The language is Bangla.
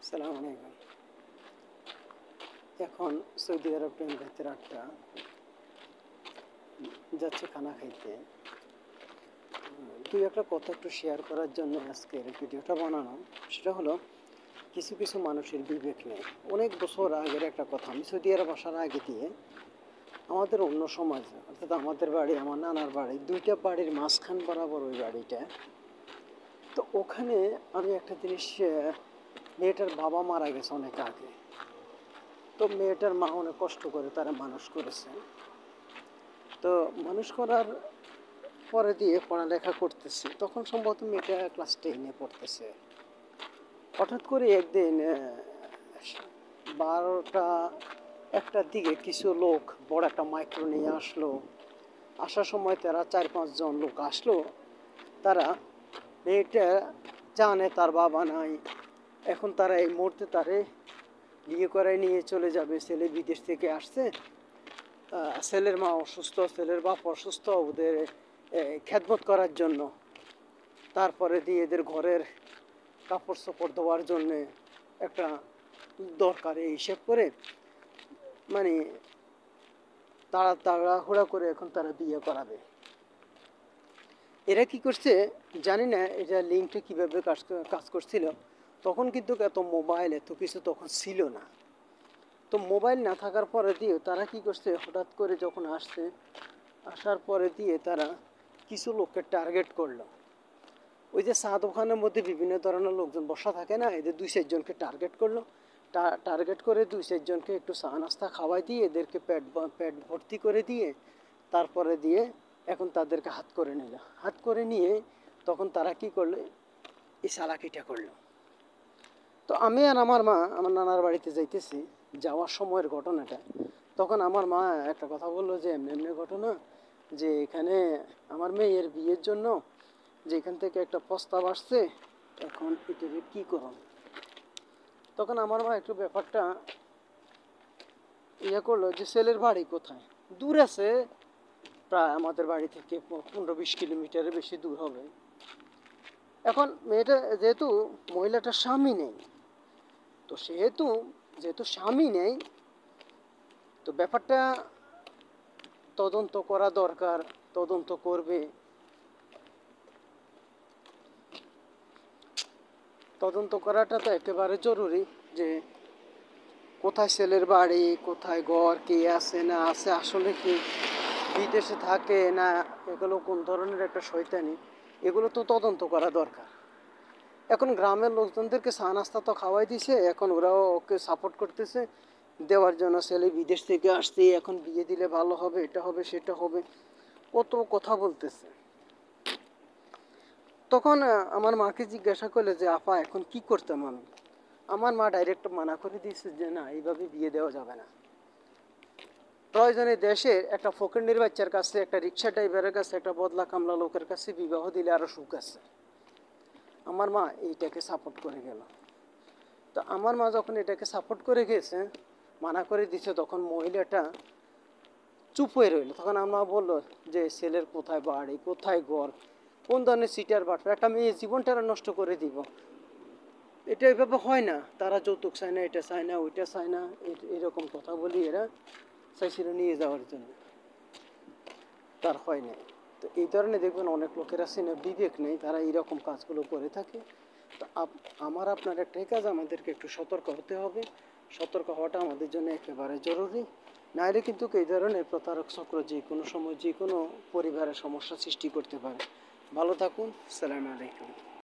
সালাম আলাইকুম। এখন সৌদি আরব ট্রেন রাতের 8টা যাচ্ছে খানা খাইতে। দুই একটা কথা একটু শেয়ার করার জন্য আজকের ভিডিওটা বানানো। সেটা হলো কিছু কিছু মানুষের বিবেক নেই। অনেক বছর আগের একটা কথা। আমি সৌদি আরব আসার আগে দিয়ে আমাদের অন্য সমাজ, অর্থাৎ আমাদের বাড়ি, আমার নানার বাড়ি, দুইটা বাড়ির মাঝখান বরাবর ওই বাড়িটা। তো ওখানে আমি একটা জিনিস, মেয়েটার বাবা মারা গেছে অনেক আগে। তো মেয়েটার মা অনেক কষ্ট করে তারা মানুষ করেছে। তো মানুষ করার পরে দিয়ে পড়ালেখা করতেছে, তখন সম্ভবত মেয়েটা ক্লাস 10-এ পড়তেছে। হঠাৎ করে একদিন 12টা-1টার দিকে কিছু লোক বড় একটা মাইক্রো নিয়ে আসলো। আসার সময় তারা 4-5 জন লোক আসলো। তারা মেয়েটা জানে তার বাবা নাই, এখন তারা এই মুহূর্তে তারে বিয়ে করায় নিয়ে চলে যাবে। ছেলে বিদেশ থেকে আসছে, ছেলের মা অসুস্থ, ছেলের বাপ অসুস্থ, ওদের খেদমত করার জন্য, তারপরে দিয়ে এদের ঘরের কাপড় চোপড় দেওয়ার জন্যে একটা দরকার, এই হিসেব করে মানে তাড়াহুড়া করে এখন তারা বিয়ে করাবে। এরা কি করছে জানি না, এটা লিঙ্কটা কীভাবে কাজ করছিল। তখন কিন্তু এত মোবাইল এত কিছু তখন ছিল না। তো মোবাইল না থাকার পরে দিয়ে তারা কি করছে, হঠাৎ করে যখন আসার পরে দিয়ে তারা কিছু লোককে টার্গেট করলো। ওই যে চা দোকানের মধ্যে বিভিন্ন ধরনের লোকজন বসা থাকে না, এদের 2-4 জনকে টার্গেট করলো। টার্গেট করে 2-4 জনকে একটু চা নাস্তা খাওয়াই দিয়ে এদেরকে পেট ভর্তি করে দিয়ে তারপরে দিয়ে এখন তাদেরকে হাত করে নিল। হাত করে নিয়ে তখন তারা কি করলো, এই চালাকিটা করলো। তো আমি আর আমার মা আমার নানার বাড়িতে যাইতেছি, যাওয়ার সময়ের ঘটনাটা। তখন আমার মা একটা কথা বললো যে এমনি এমনি ঘটনা, যে এখানে আমার মেয়ের বিয়ের জন্য যে এখান থেকে একটা প্রস্তাব আসছে, এখন এটাকে কী করুন। তখন আমার মা একটু ব্যাপারটা করলো যে ছেলের বাড়ি কোথায়, দূর আছে, প্রায় আমাদের বাড়ি থেকে 15-20 কিলোমিটারের বেশি দূর হবে। এখন মেয়েটা যেহেতু মহিলাটার স্বামী নেই, তো যেহেতু স্বামী নেই, তো ব্যাপারটা তদন্ত করা দরকার, তদন্ত করবে। তদন্ত করাটা তো একেবারে জরুরি, যে কোথায় ছেলের বাড়ি, কোথায় ঘর, কে আছে না আছে, আসলে কি বিদেশে থাকে না, এগুলো কোন ধরনের একটা শয়তানি, এগুলো তো তদন্ত করা দরকার। এখন গ্রামের লোকজনদেরকে চা নাস্তা তো খাওয়াই দিছে, এখন ওরাও ওকে সাপোর্ট করতেছে দেওয়ার জন্য। ছেলে বিদেশ থেকে আসছে, এখন বিয়ে দিলে ভালো হবে, এটা হবে সেটা হবে, কত কথা বলতেছে। তখন আমার মাকে জিজ্ঞাসা করলে যে আপা এখন কি করতাম আমি। আমার মা ডাইরেক্ট মানা করে দিয়েছে যে না, এইভাবে বিয়ে দেওয়া যাবে না। প্রয়োজনে দেশের একটা ফকিন্নির বাচ্চার কাছে, একটা রিক্সা ড্রাইভারের কাছে, একটা বদলা কামলা লোকের কাছে বিবাহ দিলে আরও সুখ আছে। আমার মা এইটাকে সাপোর্ট করে গেল। তো আমার মা যখন এটাকে সাপোর্ট করে গেছে, মানা করে দিছে, তখন মহিলাটা চুপ হয়ে রইল। তখন আমার বললো যে ছেলের কোথায় বাড়ি, কোথায় ঘর, কোন ধরনের সিটার বাটফার, একটা মেয়ে জীবনটা নষ্ট করে দিব, এটা এভাবে হয় না। তারা যৌতুক চায় না, এটা চায় না, ওইটা চায় না, এরকম কথা বলি এরা চাইছিল নিয়ে যাওয়ার জন্য, তার হয় না। তো এই ধরনের দেখবেন অনেক লোকের আছে না, বিবেক নেই, তারা এইরকম কাজগুলো করে থাকে। তো আমার আপনার একটাই কাজ, আমাদেরকে একটু সতর্ক হতে হবে। সতর্ক হওয়াটা আমাদের জন্য একেবারে জরুরি। নাইলে কিন্তু এই ধরনের প্রতারক চক্র যে কোনো সময় যে কোনো পরিবারের সমস্যা সৃষ্টি করতে পারে। ভালো থাকুন। আসসালামু আলাইকুম।